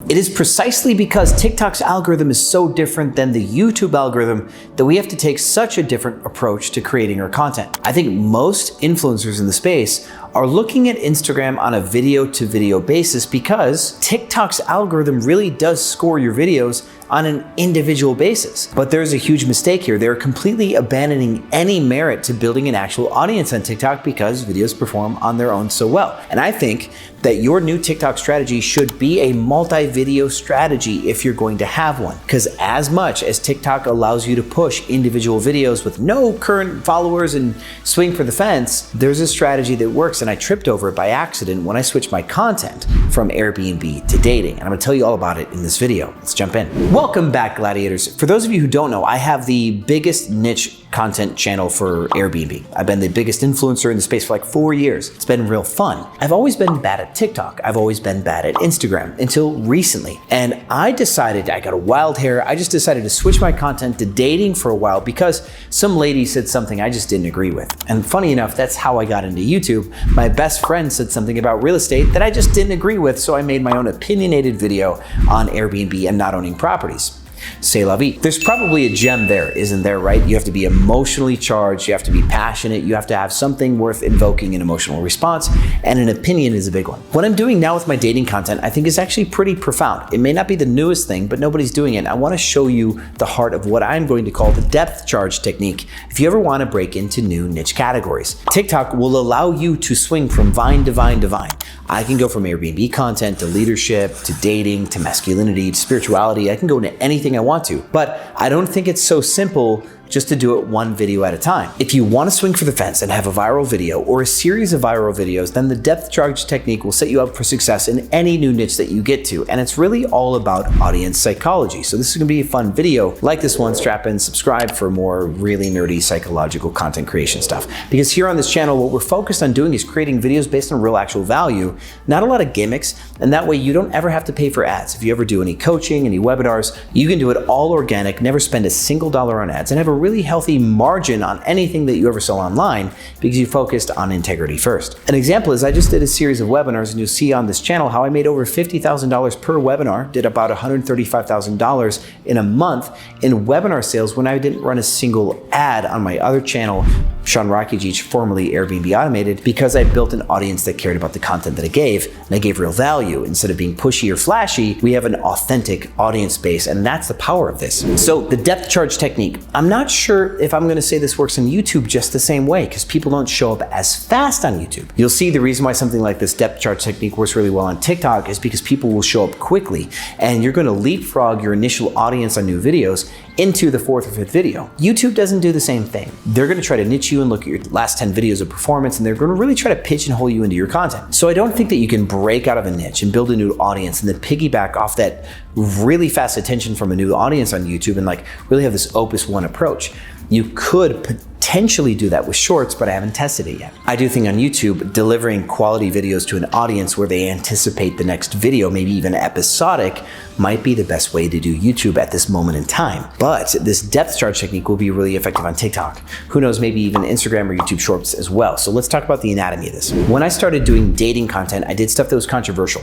It is precisely because TikTok's algorithm is so different than the YouTube algorithm that we have to take such a different approach to creating our content. I think most influencers in the space are looking at Instagram on a video-to-video basis because TikTok's algorithm really does score your videos on an individual basis. But there's a huge mistake here. They're completely abandoning any merit to building an actual audience on TikTok because videos perform on their own so well. And I think that your new TikTok strategy should be a multi-video strategy if you're going to have one. Because as much as TikTok allows you to push individual videos with no current followers and swing for the fence, there's a strategy that works, and I tripped over it by accident when I switched my content from Airbnb to dating. And I'm gonna tell you all about it in this video. Let's jump in. Welcome back, gladiators. For those of you who don't know, I have the biggest niche content channel for Airbnb. I've been the biggest influencer in the space for like 4 years. It's been real fun. I've always been bad at TikTok. I've always been bad at Instagram until recently. And I decided, I got a wild hair, I just decided to switch my content to dating for a while because some lady said something I just didn't agree with. And funny enough, that's how I got into YouTube. My best friend said something about real estate that I just didn't agree with, so I made my own opinionated video on Airbnb and not owning properties. C'est la vie. There's probably a gem there, isn't there, right? You have to be emotionally charged, you have to be passionate, you have to have something worth invoking an emotional response, and an opinion is a big one. What I'm doing now with my dating content, I think is actually pretty profound. It may not be the newest thing, but nobody's doing it. I want to show you the heart of what I'm going to call the depth charge technique if you ever want to break into new niche categories. TikTok will allow you to swing from vine to vine to vine. I can go from Airbnb content to leadership, to dating, to masculinity, to spirituality. I can go into anything I want to, but I don't think it's so simple just to do it one video at a time. If you want to swing for the fence and have a viral video or a series of viral videos, then the depth charge technique will set you up for success in any new niche that you get to. And it's really all about audience psychology. So this is gonna be a fun video like this one. Strap in, subscribe for more really nerdy psychological content creation stuff. Because here on this channel, what we're focused on doing is creating videos based on real actual value, not a lot of gimmicks. And that way you don't ever have to pay for ads. If you ever do any coaching, any webinars, you can do it all organic, never spend a single dollar on ads, and have a really healthy margin on anything that you ever sell online because you focused on integrity first. An example is I just did a series of webinars, and you'll see on this channel how I made over $50,000 per webinar, did about $135,000 in a month in webinar sales when I didn't run a single ad on my other channel, Sean Rakijic, formerly Airbnb Automated, because I built an audience that cared about the content that I gave, and I gave real value. Instead of being pushy or flashy, we have an authentic audience base, and that's the power of this. So the depth charge technique, I'm not sure if I'm gonna say this works on YouTube just the same way because people don't show up as fast on YouTube. You'll see the reason why something like this depth charge technique works really well on TikTok is because people will show up quickly, and you're gonna leapfrog your initial audience on new videos into the 4th or 5th video. YouTube doesn't do the same thing. They're gonna try to niche you and look at your last 10 videos of performance, and they're gonna really try to pigeonhole you into your content. So I don't think that you can break out of a niche and build a new audience and then piggyback off that really fast attention from a new audience on YouTube and like really have this Opus One approach. You could potentially do that with shorts, but I haven't tested it yet. I do think on YouTube, delivering quality videos to an audience where they anticipate the next video, maybe even episodic, might be the best way to do YouTube at this moment in time. But this depth charge technique will be really effective on TikTok. Who knows, maybe even Instagram or YouTube Shorts as well. So let's talk about the anatomy of this. When I started doing dating content, I did stuff that was controversial.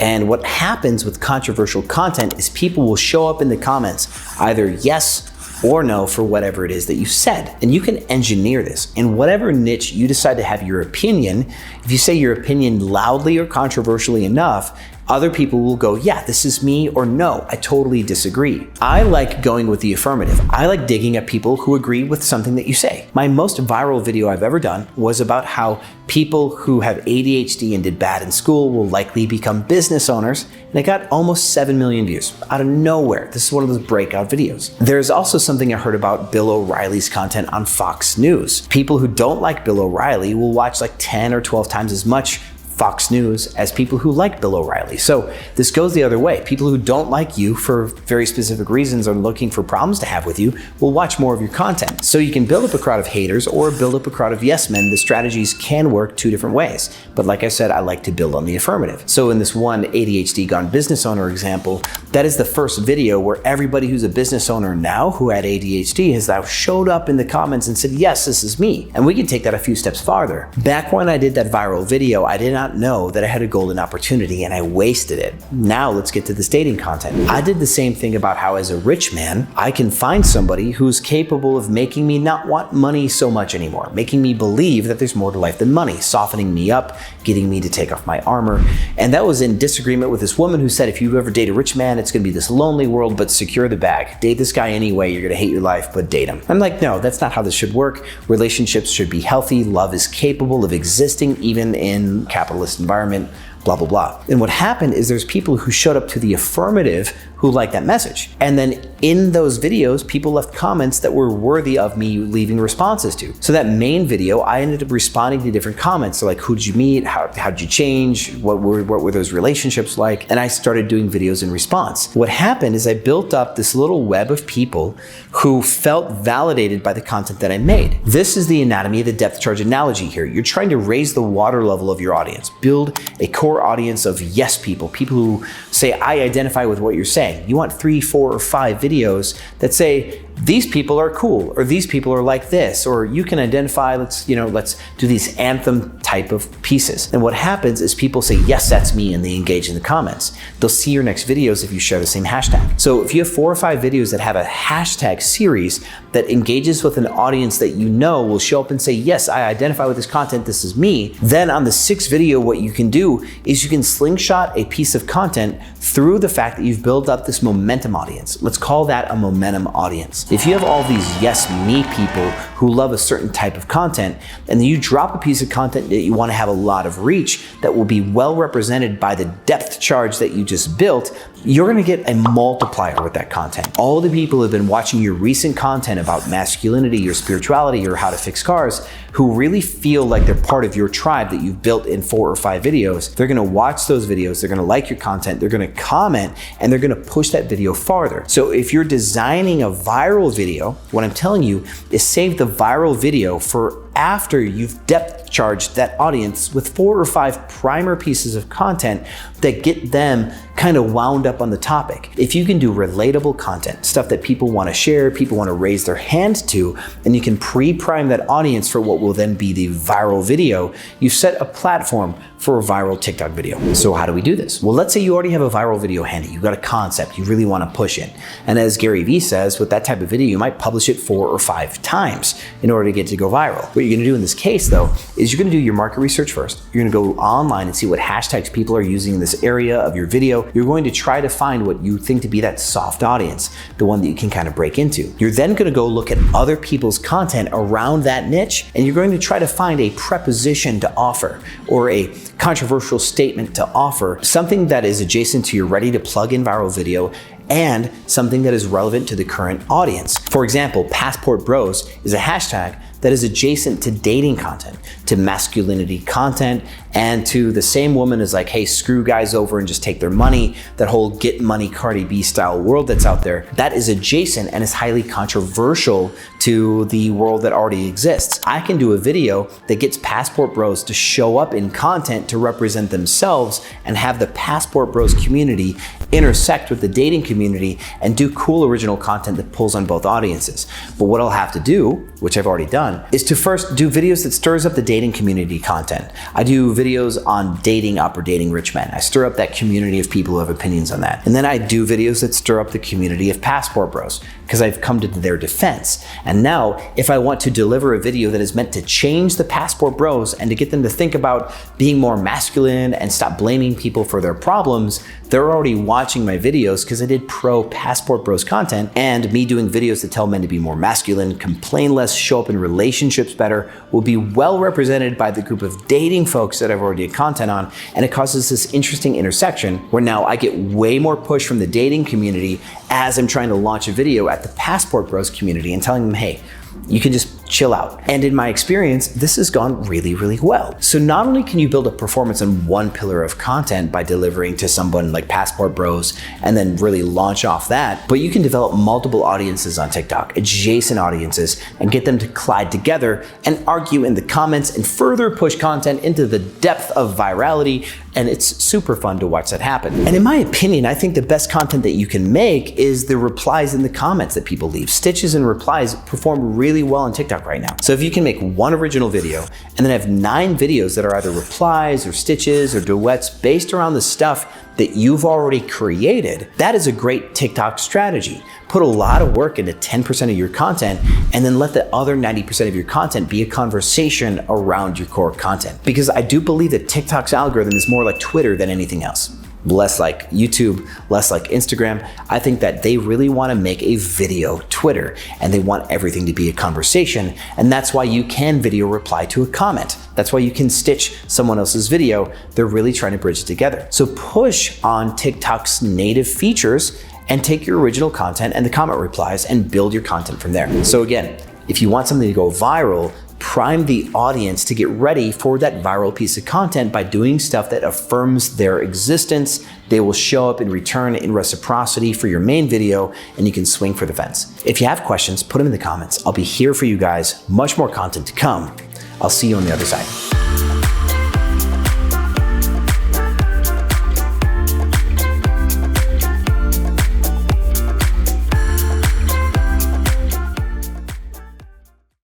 And what happens with controversial content is people will show up in the comments, either yes or no for whatever it is that you said. And you can engineer this. In whatever niche you decide to have your opinion, if you say your opinion loudly or controversially enough, other people will go, yeah, this is me, or no, I totally disagree. I like going with the affirmative. I like digging at people who agree with something that you say. My most viral video I've ever done was about how people who have ADHD and did bad in school will likely become business owners, and it got almost 7 million views out of nowhere. This is one of those breakout videos. There's also something I heard about Bill O'Reilly's content on Fox News. People who don't like Bill O'Reilly will watch like 10 or 12 times as much Fox News as people who like Bill O'Reilly. So this goes the other way. People who don't like you for very specific reasons or looking for problems to have with you will watch more of your content. So you can build up a crowd of haters or build up a crowd of yes men. The strategies can work 2 different ways. But like I said, I like to build on the affirmative. So in this one ADHD gone business owner example, That is the first video where everybody who's a business owner now who had ADHD has now showed up in the comments and said, yes, this is me. And we can take that a few steps farther. Back when I did that viral video, I did not know that I had a golden opportunity and I wasted it. Now let's get to this dating content. I did the same thing about how as a rich man, I can find somebody who's capable of making me not want money so much anymore, making me believe that there's more to life than money, softening me up, getting me to take off my armor. And that was in disagreement with this woman who said, if you ever date a rich man, it's gonna be this lonely world, but secure the bag. Date this guy anyway, you're gonna hate your life, but date him. I'm like, no, that's not how this should work. Relationships should be healthy. Love is capable of existing even in capitalist environment, blah, blah, blah. And what happened is there's people who showed up to the affirmative who liked that message. And then in those videos, people left comments that were worthy of me leaving responses to. So that main video, I ended up responding to different comments. So like, who did you meet? How'd you change? What were those relationships like? And I started doing videos in response. What happened is I built up this little web of people who felt validated by the content that I made. This is the anatomy of the depth charge analogy here. You're trying to raise the water level of your audience, build a core audience of yes people who say, I identify with what you're saying. You want 3, 4, or 5 videos that say, these people are cool, or these people are like this, or you can identify, let's do these anthem type of pieces. And what happens is people say, yes, that's me, and they engage in the comments. They'll see your next videos if you share the same hashtag. So if you have 4 or 5 videos that have a hashtag series that engages with an audience that you know will show up and say, yes, I identify with this content, this is me, then on the 6th video, what you can do is you can slingshot a piece of content through the fact that you've built up this momentum audience. Let's call that a momentum audience. If you have all these yes me people who love a certain type of content, and then you drop a piece of content that you want to have a lot of reach that will be well represented by the depth charge that you just built, you're going to get a multiplier with that content. All the people who have been watching your recent content about masculinity, your spirituality, or how to fix cars, who really feel like they're part of your tribe that you've built in 4 or 5 videos, they're going to watch those videos, they're going to like your content, they're going to comment, and they're going to push that video farther. So if you're designing a viral video, what I'm telling you is save the viral video for after you've depth charged that audience with 4 or 5 primer pieces of content that get them kind of wound up on the topic. If you can do relatable content, stuff that people want to share, people want to raise their hand to, and you can pre-prime that audience for what will then be the viral video, you set a platform for a viral TikTok video. So how do we do this? Well, let's say you already have a viral video handy. You've got a concept you really want to push in. And as Gary Vee says, with that type of video, you might publish it 4 or 5 times in order to get it to go viral. What you're going to do in this case, though, is you're going to do your market research first. You're going to go online and see what hashtags people are using in this area of your video. You're going to try to find what you think to be that soft audience, the one that you can kind of break into. You're then going to go look at other people's content around that niche, and you're going to try to find a preposition to offer or a controversial statement to offer, something that is adjacent to your ready to plug in viral video and something that is relevant to the current audience. For example, Passport Bros is a hashtag that is adjacent to dating content, to masculinity content, and to the same woman is like, hey, screw guys over and just take their money, that whole get money Cardi B style world that's out there. That is adjacent and is highly controversial to the world that already exists. I can do a video that gets Passport Bros to show up in content to represent themselves and have the Passport Bros community intersect with the dating community and do cool original content that pulls on both audiences. But what I'll have to do, which I've already done, is to first do videos that stirs up the dating community content. I do videos on dating up or dating rich men. I stir up that community of people who have opinions on that. And then I do videos that stir up the community of Passport Bros because I've come to their defense. And now if I want to deliver a video that is meant to change the Passport Bros and to get them to think about being more masculine and stop blaming people for their problems, they're already watching my videos because I did pro Passport Bros content, and me doing videos that tell men to be more masculine, complain less, show up in relationships better will be well represented by the group of dating folks that I've already had content on. And it causes this interesting intersection where now I get way more push from the dating community as I'm trying to launch a video at the Passport Bros community and telling them, hey, you can just chill out. And in my experience, this has gone really, really well. So not only can you build a performance on one pillar of content by delivering to someone like Passport Bros and then really launch off that, but you can develop multiple audiences on TikTok, adjacent audiences, and get them to collide together and argue in the comments and further push content into the depth of virality, and it's super fun to watch that happen. And in my opinion, I think the best content that you can make is the replies in the comments that people leave. Stitches and replies perform really well on TikTok right now. So if you can make one original video and then have 9 videos that are either replies or stitches or duets based around the stuff that you've already created, that is a great TikTok strategy. Put a lot of work into 10% of your content and then let the other 90% of your content be a conversation around your core content. Because I do believe that TikTok's algorithm is more like Twitter than anything else. Less like YouTube, less like Instagram. I think that they really want to make a video Twitter and they want everything to be a conversation. And that's why you can video reply to a comment. That's why you can stitch someone else's video. They're really trying to bridge it together. So push on TikTok's native features and take your original content and the comment replies and build your content from there. So again, if you want something to go viral, prime the audience to get ready for that viral piece of content by doing stuff that affirms their existence. They will show up in return in reciprocity for your main video, and you can swing for the fence. If you have questions, put them in the comments. I'll be here for you guys. Much more content to come. I'll see you on the other side.